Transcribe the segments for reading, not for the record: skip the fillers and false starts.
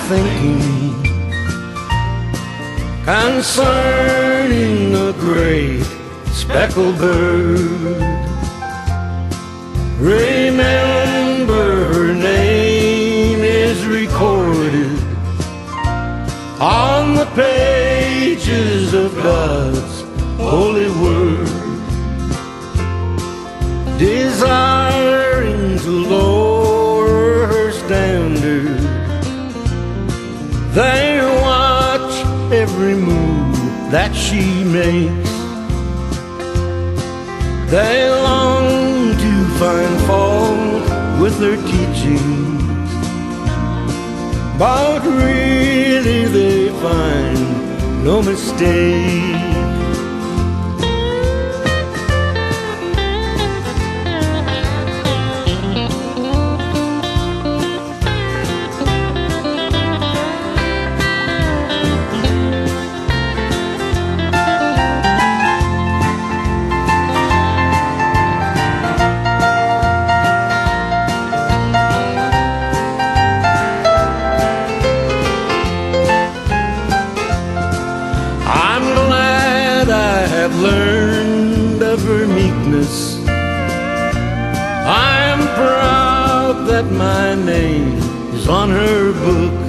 thinking concerning a great speckled bird. Remember, her name is recorded on the pages of God's holy word. Desiring to lower her standard, they watch every move that she makes. They long to find fault with her teachings, but really they find no mistake. I've learned of her meekness. I am proud that my name is on her book,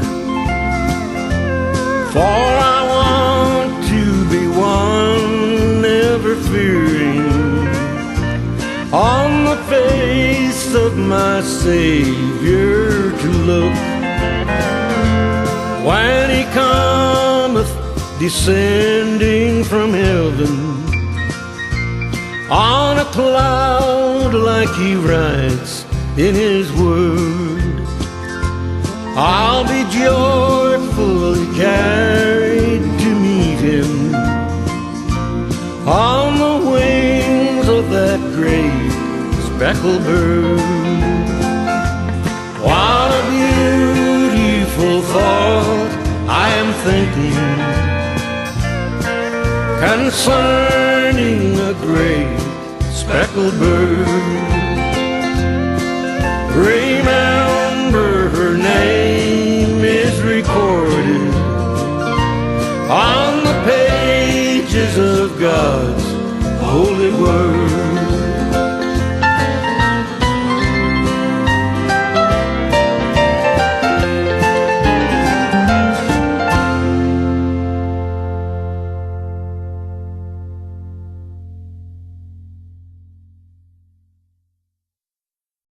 for I want to be one never fearing on the face of my Savior to look. When he cometh descending from heaven on a cloud like he writes in his word, I'll be joyfully carried to meet him on the wings of that great speckled bird. What a beautiful thought I am thinking concerning a great speckled bird. Remember, her name is recorded on the pages of God's holy word.